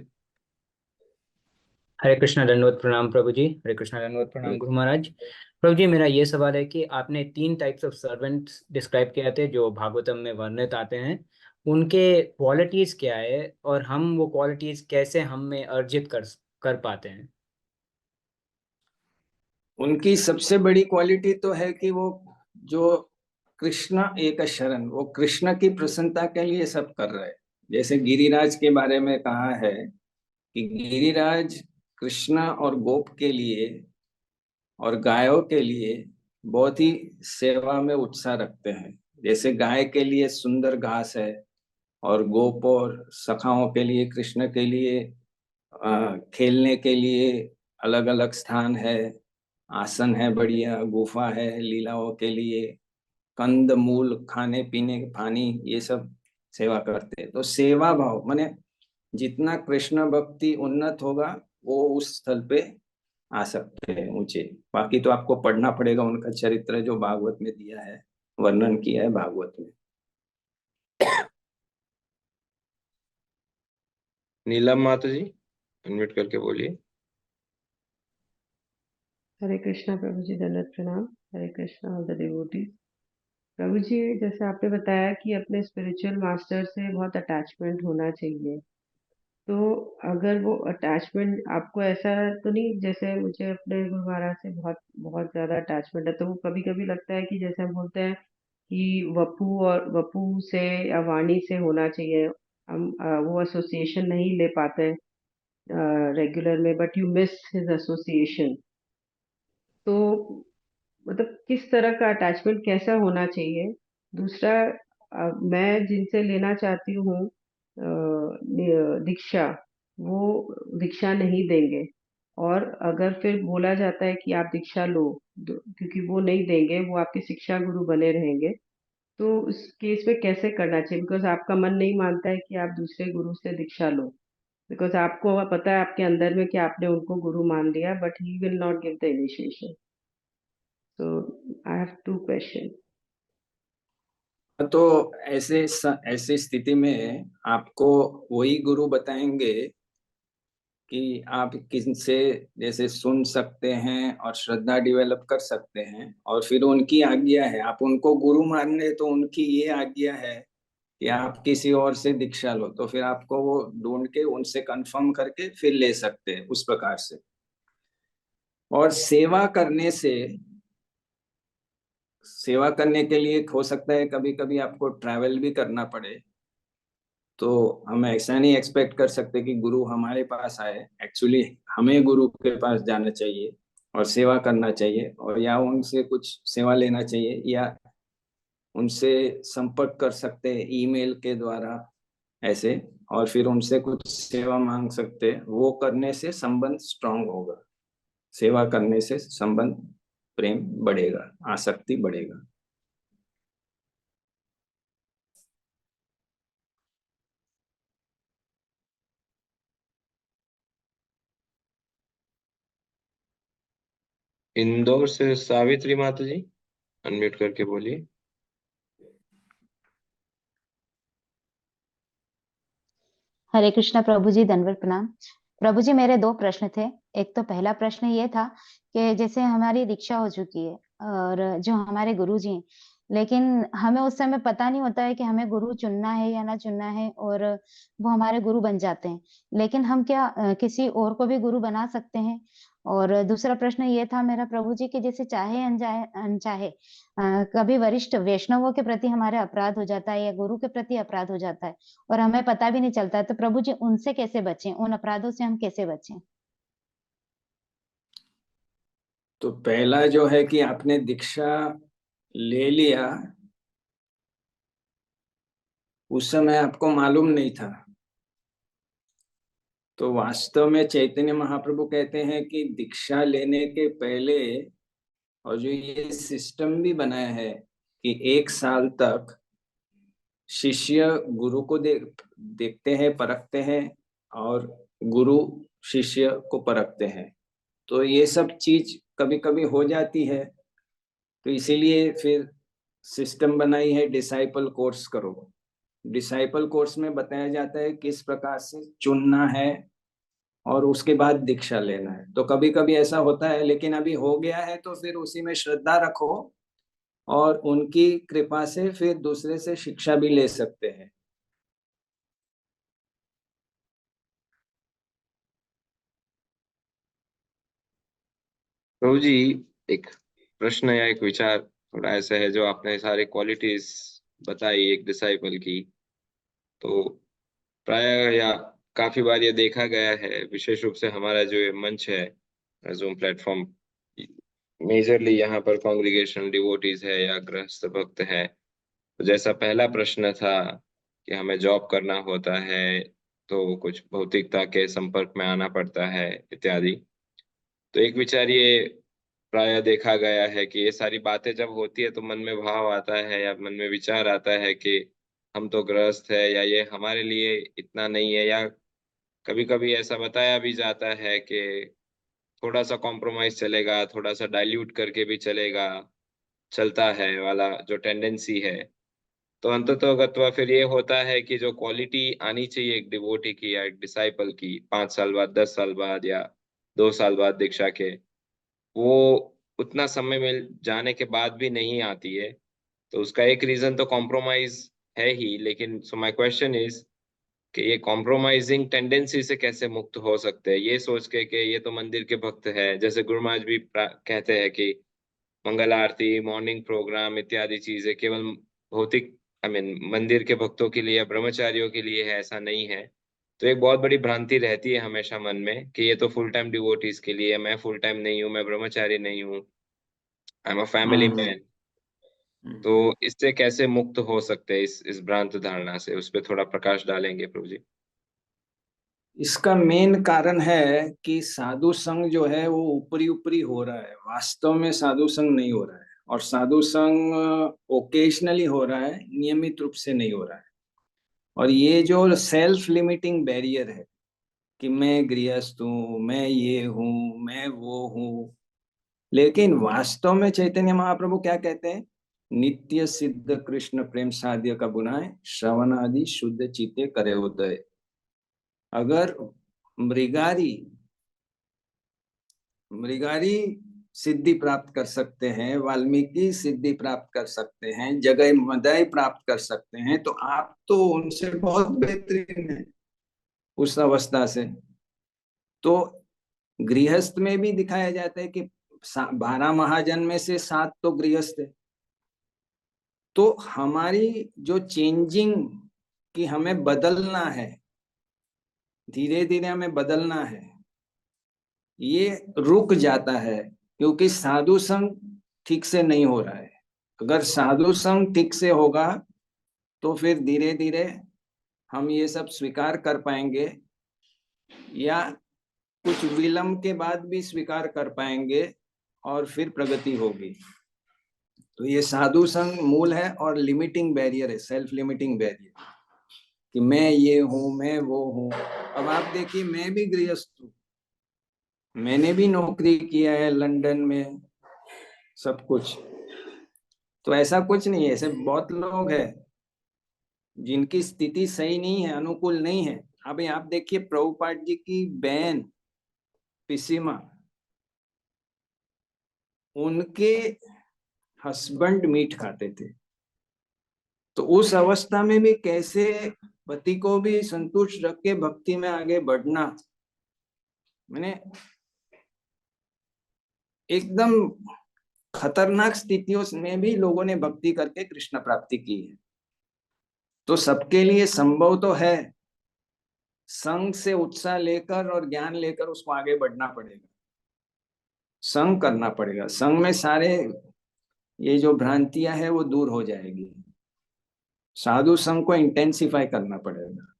हरे कृष्णा, दंडवत प्रणाम प्रभु जी। हरे कृष्णा, दंडवत प्रणाम गुरु महाराज। प्रभु जी, मेरा ये सवाल है कि आपने 3 टाइप्स ऑफ सर्वेंट्स डिस्क्राइब किए थे जो भागवतम में वर्णित आते हैं, उनके क्वालिटीज क्या है और हम वो क्वालिटीज कैसे हम में अर्जित कर पाते हैं? उनकी सबसे बड़ी क्वालिटी तो है कि वो जो कृष्ण एक शरण, वो कृष्ण की प्रसन्नता के लिए सब कर रहे हैं। जैसे गिरिराज के बारे में कहा है कि गिरिराज कृष्ण और गोप के लिए और गायों के लिए बहुत ही सेवा में उत्साह रखते हैं। जैसे गाय के लिए सुंदर घास है, और गोप और सखाओं के लिए, कृष्ण के लिए खेलने के लिए अलग अलग स्थान है, आसन है, बढ़िया गुफा है लीलाओं के लिए, कंद मूल खाने पीने, पानी, ये सब सेवा करते हैं। तो सेवा भाव माने जितना कृष्ण भक्ति उन्नत होगा वो उस स्थल पे आ सकते हैं ऊंचे। बाकी तो आपको पढ़ना पड़ेगा उनका चरित्र जो भागवत में दिया है, वर्णन किया है भागवत में। नीलम माता जी, अनम्यूट करके बोलिए। हरे कृष्णा प्रभु जी, दंडवत प्रणाम। हरे कृष्णा ऑल द डिवोटीज। प्रभु जी, जैसे आपने बताया कि अपने स्पिरिचुअल मास्टर से बहुत अटैचमेंट होना चाहिए, तो अगर वो अटैचमेंट आपको ऐसा तो नहीं, जैसे मुझे अपने गुरु महाराज से बहुत बहुत ज्यादा अटैचमेंट है, तो वो कभी कभी लगता है कि जैसे हम बोलते हैं कि वपू और वपू से या वाणी से होना चाहिए, हम वो एसोसिएशन नहीं ले पाते रेगुलर में, but you miss his association. तो मतलब किस तरह का अटैचमेंट कैसा होना चाहिए? दूसरा, मैं जिनसे लेना चाहती हूँ दीक्षा, वो दीक्षा नहीं देंगे, और अगर फिर बोला जाता है कि आप दीक्षा लो, क्योंकि वो नहीं देंगे, वो आपके शिक्षा गुरु बने रहेंगे, तो उस केस में कैसे करना चाहिए? बिकॉज आपका मन नहीं मानता है कि आप दूसरे गुरु से दीक्षा लो, बिकॉज आपको पता है आपके अंदर में कि आपने उनको गुरु मान लिया, but he will not give the initiation. So I have two questions. तो ऐसे स्थिति में आपको वही गुरु बताएंगे कि आप किनसे जैसे सुन सकते हैं और श्रद्धा डेवलप कर सकते हैं, और फिर उनकी आज्ञा है, आप उनको गुरु मान ले तो उनकी ये आज्ञा है कि आप किसी और से दीक्षा लो, तो फिर आपको वो ढूंढ के उनसे कंफर्म करके फिर ले सकते हैं उस प्रकार से। और सेवा करने के लिए हो सकता है कभी कभी आपको ट्रैवल भी करना पड़े, तो हम ऐसा नहीं एक्सपेक्ट कर सकते कि गुरु हमारे पास आए। एक्चुअली हमें गुरु के पास जाना चाहिए और सेवा करना चाहिए, और या उनसे कुछ सेवा लेना चाहिए, या उनसे संपर्क कर सकते हैं ईमेल के द्वारा ऐसे, और फिर उनसे कुछ सेवा मांग सकते हैं। वो करने से संबंध स्ट्रांग होगा, सेवा करने से संबंध, प्रेम बढ़ेगा, आसक्ति बढ़ेगा। इंदौर से सावित्री माता जी, अनम्यूट करके बोलिए। हरे कृष्णा प्रभु जी, दंडवत प्रणाम। प्रभु जी, मेरे दो प्रश्न थे। एक तो पहला प्रश्न ये था कि जैसे हमारी दीक्षा हो चुकी है और जो हमारे गुरु जी हैं, लेकिन हमें उस समय पता नहीं होता है कि हमें गुरु चुनना है या ना चुनना है, और वो हमारे गुरु बन जाते हैं, लेकिन हम क्या किसी और को भी गुरु बना सकते हैं? और दूसरा प्रश्न ये था मेरा प्रभु जी कि जैसे चाहे अनचाहे कभी वरिष्ठ वैष्णवों के प्रति हमारे अपराध हो जाता है या गुरु के प्रति अपराध हो जाता है और हमें पता भी नहीं चलता है, तो प्रभु जी उनसे कैसे बचें, उन अपराधों से हम कैसे बचें? तो पहला जो है कि आपने दीक्षा ले लिया, उस समय आपको मालूम नहीं था। तो वास्तव में चैतन्य महाप्रभु कहते हैं कि दीक्षा लेने के पहले, और जो ये सिस्टम भी बनाया है कि 1 साल तक शिष्य गुरु को देखते हैं, परखते हैं, और गुरु शिष्य को परखते हैं। तो ये सब चीज कभी कभी हो जाती है, तो इसीलिए फिर सिस्टम बनाई है डिसाइपल कोर्स करो। डिसाइपल कोर्स में बताया जाता है किस प्रकार से चुनना है और उसके बाद दीक्षा लेना है। तो कभी कभी ऐसा होता है, लेकिन अभी हो गया है तो फिर उसी में श्रद्धा रखो और उनकी कृपा से फिर दूसरे से शिक्षा भी ले सकते हैं। प्रभु जी, एक प्रश्न या एक विचार थोड़ा ऐसा है, जो आपने सारे क्वालिटीज बताई एक डिसाइपल की, तो प्राय या काफी बार ये देखा गया है, विशेष रूप से हमारा जो ये मंच है जूम प्लेटफॉर्म, मेजरली यहाँ पर कांग्रीगेशन डिवोटीज है या गृहस्थ भक्त है। तो जैसा पहला प्रश्न था कि हमें जॉब करना होता है तो कुछ भौतिकता के संपर्क में आना पड़ता है इत्यादि। तो एक विचार ये प्राय देखा गया है कि ये सारी बातें जब होती है तो मन में भाव आता है या मन में विचार आता है कि हम तो गृहस्थ है या ये हमारे लिए इतना नहीं है, या कभी कभी ऐसा बताया भी जाता है कि थोड़ा सा कॉम्प्रोमाइज चलेगा, थोड़ा सा डाइल्यूट करके भी चलेगा, चलता है वाला जो टेंडेंसी है। तो अंततः गत्वा फिर ये होता है कि जो क्वालिटी आनी चाहिए एक डिवोटी की या एक डिसाइपल की, 5 साल बाद, 10 साल बाद या 2 साल बाद दीक्षा के, वो उतना समय मिल जाने के बाद भी नहीं आती है। तो उसका एक रीजन तो कॉम्प्रोमाइज है ही, लेकिन सो माय क्वेश्चन इज कि ये कॉम्प्रोमाइजिंग टेंडेंसी से कैसे मुक्त हो सकते हैं, ये सोच के कि ये तो मंदिर के भक्त है, जैसे गुरु महाराज भी कहते हैं कि मंगल आरती, मॉर्निंग प्रोग्राम इत्यादि चीजें केवल भौतिक मंदिर के भक्तों के लिए या ब्रह्मचारियों के लिए है, ऐसा नहीं है। तो एक बहुत बड़ी भ्रांति रहती है हमेशा मन में कि ये तो फुल टाइम डिवोटीज के लिए है, मैं फुल टाइम नहीं हूँ, मैं ब्रह्मचारी नहीं हूँ, I am a family man. तो इससे कैसे मुक्त हो सकते हैं, इस भ्रांत धारणा से, उस पर थोड़ा प्रकाश डालेंगे प्रभु जी। इसका मेन कारण है कि साधु संग जो है वो ऊपरी ऊपरी हो रहा है, वास्तव में साधु संग नहीं हो रहा है, और साधु संग ओकेजनली हो रहा है, नियमित रूप से नहीं हो रहा है। और ये जो सेल्फ लिमिटिंग बैरियर है कि मैं गृहस्थ हूँ, मैं ये हूँ, मैं वो हूँ, लेकिन वास्तव में चैतन्य महाप्रभु क्या कहते हैं? नित्य सिद्ध कृष्ण प्रेम साध्य का बुनाए, श्रवण आदि शुद्ध चित्ते करे उदय। अगर मृगारी मृगारी सिद्धि प्राप्त कर सकते हैं, वाल्मीकि सिद्धि प्राप्त कर सकते हैं, जगह मदय प्राप्त कर सकते हैं, तो आप तो उनसे बहुत बेहतरीन है उस अवस्था से। तो गृहस्थ में भी दिखाया जाता है कि 12 महाजन में से 7 तो गृहस्थ है। तो हमारी जो चेंजिंग कि हमें बदलना है, धीरे धीरे हमें बदलना है, ये रुक जाता है क्योंकि साधु संग ठीक से नहीं हो रहा है। अगर साधु संग ठीक से होगा तो फिर धीरे धीरे हम ये सब स्वीकार कर पाएंगे, या कुछ विलंब के बाद भी स्वीकार कर पाएंगे, और फिर प्रगति होगी। तो ये साधु संग मूल है और लिमिटिंग बैरियर है, सेल्फ लिमिटिंग बैरियर, कि मैं ये हूं, मैं वो हूं। अब आप देखिए, मैं भी गृहस्थ हूं, मैंने भी नौकरी किया है लंदन में, सब कुछ। तो ऐसा कुछ नहीं है, ऐसे बहुत लोग हैं जिनकी स्थिति सही नहीं है, अनुकूल नहीं है। अभी आप देखिए प्रभुपाद जी की बहन पिसीमा, उनके हस्बैंड मीट खाते थे, तो उस अवस्था में भी कैसे पति को भी संतुष्ट रख के भक्ति में आगे बढ़ना, मैंने एकदम खतरनाक स्थितियों में भी लोगों ने भक्ति करके कृष्ण प्राप्ति की है। तो सबके लिए संभव तो है, संग से उत्साह लेकर और ज्ञान लेकर उसको आगे बढ़ना पड़ेगा, संग करना पड़ेगा। संग में सारे ये जो भ्रांतियां है वो दूर हो जाएगी। साधु संग को इंटेंसिफाई करना पड़ेगा।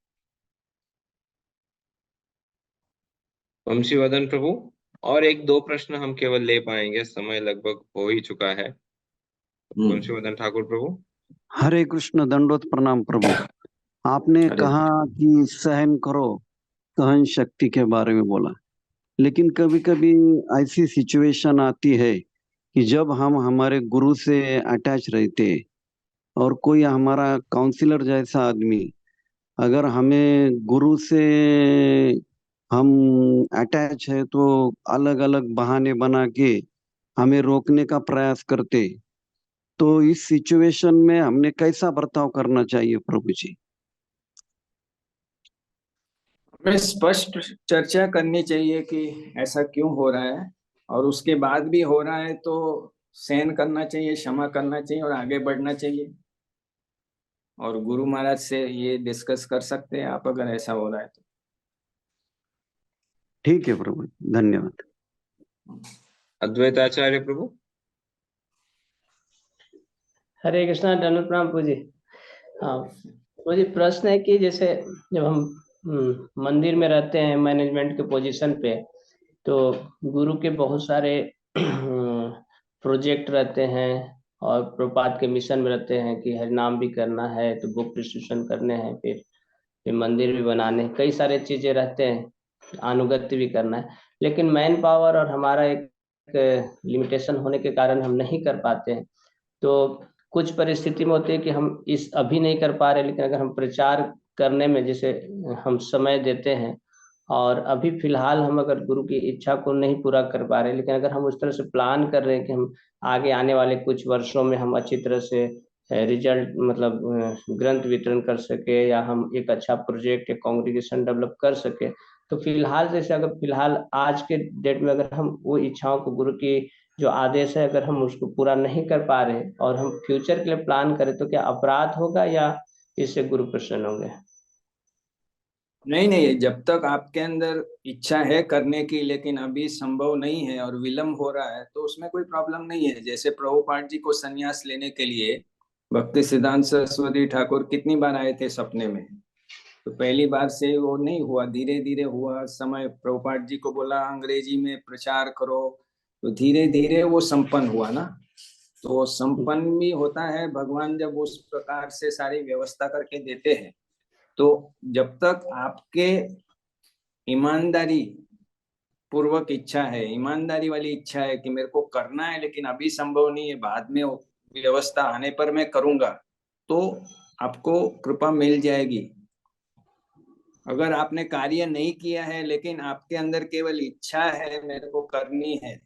वंशीवर्धन प्रभु, और एक दो प्रश्न हम केवल ले पाएंगे, समय लगभग हो ही चुका है। वंशीवर्धन ठाकुर प्रभु। हरे कृष्ण, दंडोत प्रणाम प्रभु। आपने हरे कहा कि सहन करो, सहन शक्ति के बारे में बोला, लेकिन कभी कभी ऐसी सिचुएशन आती है कि जब हम हमारे गुरु से अटैच रहते और कोई हमारा काउंसलर जैसा आदमी अगर हमें गुरु से हम अटैच है तो अलग अलग बहाने बना के हमें रोकने का प्रयास करते, तो इस सिचुएशन में हमने कैसा बर्ताव करना चाहिए प्रभु जी? हमें स्पष्ट चर्चा करनी चाहिए कि ऐसा क्यों हो रहा है, और उसके बाद भी हो रहा है तो सहन करना चाहिए, क्षमा करना चाहिए और आगे बढ़ना चाहिए। और गुरु महाराज से ये डिस्कस कर सकते हैं आप, अगर ऐसा हो रहा है तो। ठीक है प्रभु, धन्यवाद। अद्वैताचार्य प्रभु। हरे कृष्णा, दंडवत प्रणाम प्रभु जी। हाँ, मुझे प्रश्न है कि जैसे जब हम मंदिर में रहते हैं मैनेजमेंट के पोजीशन पे, तो गुरु के बहुत सारे प्रोजेक्ट रहते हैं और प्रभुपाद के मिशन में रहते हैं कि हरिनाम भी करना है, तो बुक डिस्ट्रीब्यूशन करने हैं, फिर मंदिर भी बनाने हैं, कई सारे चीजें रहते हैं, अनुगत्य भी करना है। लेकिन मैन पावर और हमारा एक लिमिटेशन होने के कारण हम नहीं कर पाते हैं। तो कुछ परिस्थिति में होती है कि हम इस अभी नहीं कर पा रहे, लेकिन अगर हम प्रचार करने में जैसे हम समय देते हैं और अभी फिलहाल हम अगर गुरु की इच्छा को नहीं पूरा कर पा रहे, लेकिन अगर हम उस तरह से प्लान कर रहे हैं कि हम आगे आने वाले कुछ वर्षों में हम अच्छी तरह से रिजल्ट मतलब ग्रंथ वितरण कर सके, या हम एक अच्छा प्रोजेक्ट या कांग्रीगेशन डेवलप कर सके, तो फिलहाल जैसे अगर फिलहाल आज के डेट में अगर हम वो इच्छाओं को, गुरु की जो आदेश है, अगर हम उसको पूरा नहीं कर पा रहे और हम फ्यूचर के लिए प्लान करें, तो क्या अपराध होगा या इससे गुरु प्रसन्न होंगे? नहीं नहीं, जब तक आपके अंदर इच्छा है करने की लेकिन अभी संभव नहीं है और विलम्ब हो रहा है, तो उसमें कोई प्रॉब्लम नहीं है। जैसे प्रभुपाद जी को संन्यास लेने के लिए भक्ति सिद्धांत सरस्वती ठाकुर कितनी बार आए थे सपने में, तो पहली बार से वो नहीं हुआ, धीरे धीरे हुआ। समय प्रभुपाद जी को बोला अंग्रेजी में प्रचार करो, तो धीरे धीरे वो संपन्न हुआ ना। तो संपन्न भी होता है भगवान जब उस प्रकार से सारी व्यवस्था करके देते हैं। तो जब तक आपके ईमानदारी पूर्वक इच्छा है, ईमानदारी वाली इच्छा है कि मेरे को करना है लेकिन अभी संभव नहीं है, बाद में व्यवस्था आने पर मैं करूंगा, तो आपको कृपा मिल जाएगी। अगर आपने कार्य नहीं किया है लेकिन आपके अंदर केवल इच्छा है मेरे को करनी है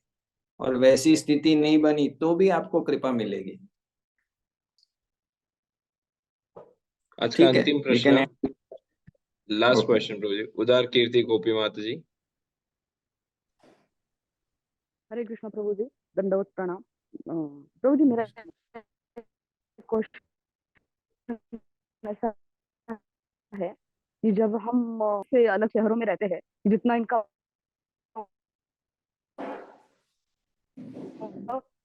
और वैसी स्थिति नहीं बनी, तो भी आपको कृपा मिलेगी। आज का अंतिम प्रश्न, लास्ट Okay. क्वेश्चन प्रभु जी, उदार कीर्ति गोपी माता जी। हरे कृष्ण प्रभु जी, दंडवत प्रणाम प्रभु जी। मेरा क्वेश्चन ऐसा है कि जब हम से अलग शहरों में रहते हैं, जितना इनका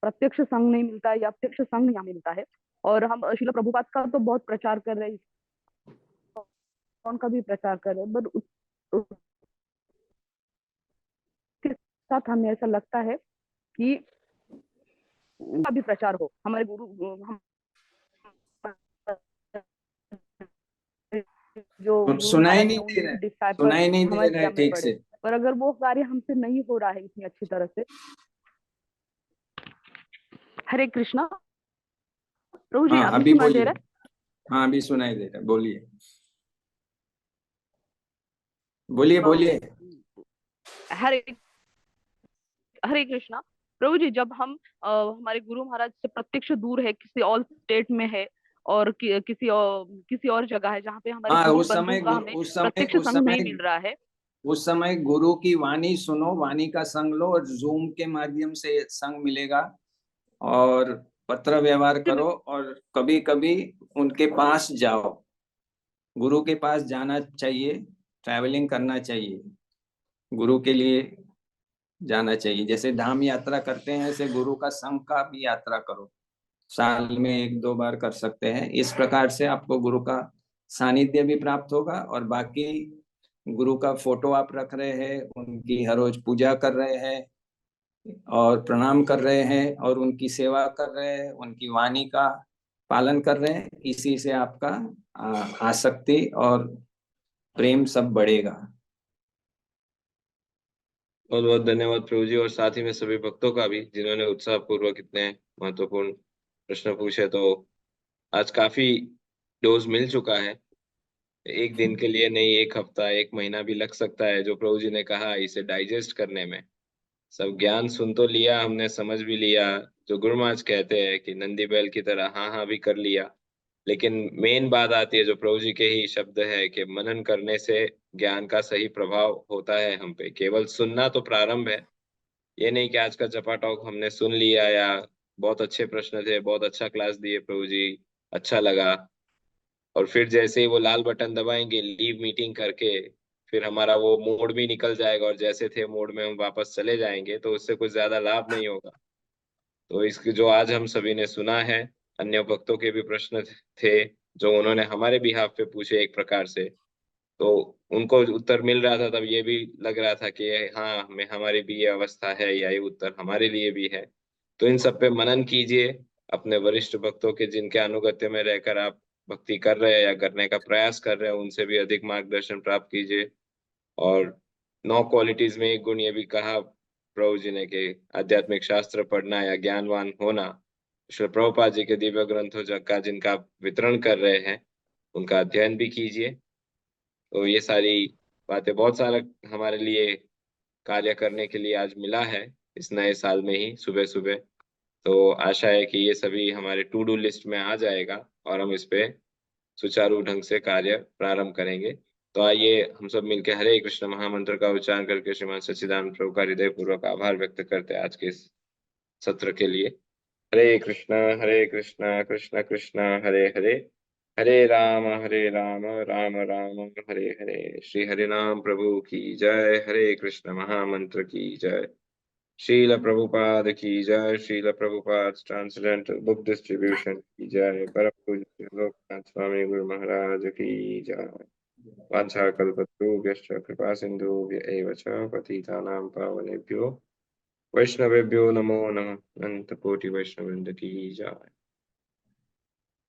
प्रत्यक्ष संग नहीं मिलता है या अप्रत्यक्ष संग यहाँ मिलता है, और हम श्रील प्रभुपाद का तो बहुत प्रचार कर रहे हैं, उनका भी प्रचार कर रहे हैं, बट उसके साथ हमें ऐसा लगता है कि का भी प्रचार हो, हमारे गुरु हम जो गुरु सुनाई महाराज नहीं हैं, दे रहा उनके है, डिसाइपल सुनाई नहीं दे हमारे रहा है सामने ठीक पड़े, से। पर अगर वो कार्य हमसे नहीं हो रहा है इतनी अच्छी तरह से, हरे कृष्णा। प्रभु जी हाँ अभी अभी सुनाई दे बोलिए। रहा है? हाँ अभी सुनाई दे रहा है, बोलिए बोलिए बोलिए। हरे हरे कृष्णा। प्रभु जी जब हम हमारे गुरु महाराज से प्रत्यक्ष दूर है, किसी और स्टेट में है और किसी और जगह है जहाँ पे हमारे हाँ गुरु उस बंधु समय का हमें उस समय प्रत्यक्ष उस संग नहीं समय मिल रहा है। उस समय गुरु की वाणी सुनो, वाणी का संग लो और जूम के माध्यम से संग मिलेगा। और पत्र व्यवहार करो और कभी कभी उनके पास जाओ। गुरु के पास जाना चाहिए, ट्रैवलिंग करना चाहिए, गुरु के लिए जाना चाहिए। जैसे धाम यात्रा करते हैं ऐसे गुरु का संग का भी यात्रा करो, साल में 1-2 बार कर सकते हैं। इस प्रकार से आपको गुरु का सानिध्य भी प्राप्त होगा। और बाकी गुरु का फोटो आप रख रहे हैं, उनकी हर रोज पूजा कर रहे हैं और प्रणाम कर रहे हैं और उनकी सेवा कर रहे हैं, उनकी वाणी का पालन कर रहे हैं, इसी से आपका आसक्ति और प्रेम सब बढ़ेगा। बहुत बहुत धन्यवाद प्रभु जी, और साथ ही में सभी भक्तों का भी जिन्होंने उत्साह पूर्वक इतने महत्वपूर्ण प्रश्न पूछे। तो आज काफी डोज मिल चुका है। एक दिन के लिए नहीं, एक हफ्ता, एक महीना भी लग सकता है जो प्रभु जी ने कहा इसे डाइजेस्ट करने में। सब ज्ञान सुन तो लिया हमने, समझ भी लिया, जो गुरु महाराज कहते हैं कि नंदी बैल की तरह हाँ हाँ भी कर लिया। लेकिन मेन बात आती है जो प्रभु जी के ही शब्द है कि मनन करने से ज्ञान का सही प्रभाव होता है हम पे। केवल सुनना तो प्रारंभ है, ये नहीं कि आज का चपा टॉक हमने सुन लिया या बहुत अच्छे प्रश्न थे, बहुत अच्छा क्लास दिए प्रभु जी, अच्छा लगा, और फिर जैसे ही वो लाल बटन दबाएंगे लीव मीटिंग करके फिर हमारा वो मोड भी निकल जाएगा और जैसे थे मोड में हम वापस चले जाएंगे, तो उससे कुछ ज्यादा लाभ नहीं होगा। तो इसकी जो आज हम सभी ने सुना है, अन्य भक्तों के भी प्रश्न थे जो उन्होंने हमारे बिहाफ पे पूछे एक प्रकार से, तो उनको उत्तर मिल रहा था, तब ये भी लग रहा था कि हाँ हमें, हमारी भी ये अवस्था है या ये उत्तर हमारे लिए भी है। तो इन सब पे मनन कीजिए। अपने वरिष्ठ भक्तों के जिनके अनुगत्य में रहकर आप भक्ति कर रहे हैं या करने का प्रयास कर रहे हैं, उनसे भी अधिक मार्गदर्शन प्राप्त कीजिए। और 9 क्वालिटीज में एक गुण ये भी कहा प्रभु जी ने कि आध्यात्मिक शास्त्र पढ़ना या ज्ञानवान होना। श्री प्रभुपाद जी के दिव्य ग्रंथों का जिनका आप वितरण कर रहे हैं उनका अध्ययन भी कीजिए। तो ये सारी बातें, बहुत सारा हमारे लिए कार्य करने के लिए आज मिला है इस नए साल में ही सुबह सुबह। तो आशा है कि ये सभी हमारे टू डू लिस्ट में आ जाएगा और हम इस पे सुचारू ढंग से कार्य प्रारंभ करेंगे। तो आइए हम सब मिलकर हरे कृष्ण महामंत्र का उच्चारण करके श्रीमान सच्चिदानंद प्रभु का हृदय पूर्वक आभार व्यक्त करते हैं आज के इस सत्र के लिए। हरे कृष्ण कृष्ण कृष्ण हरे हरे, हरे राम राम राम हरे हरे। श्री हरि नाम प्रभु की जय। हरे कृष्ण महामंत्र की जय। श्रील प्रभुपाद की जय। Srila Prabhupada transcendental book distribution की जय। परम पूज्य लोकनाथ स्वामी गुरु महाराज की जय। वाञ्छाकल्पतरुभ्यश्च कृपा सिन्धुभ्य एव च पतितानां पावनेभ्यो वैष्णवेभ्यो नमो नमः। अनंत कोटि वैष्णववृंद की जय।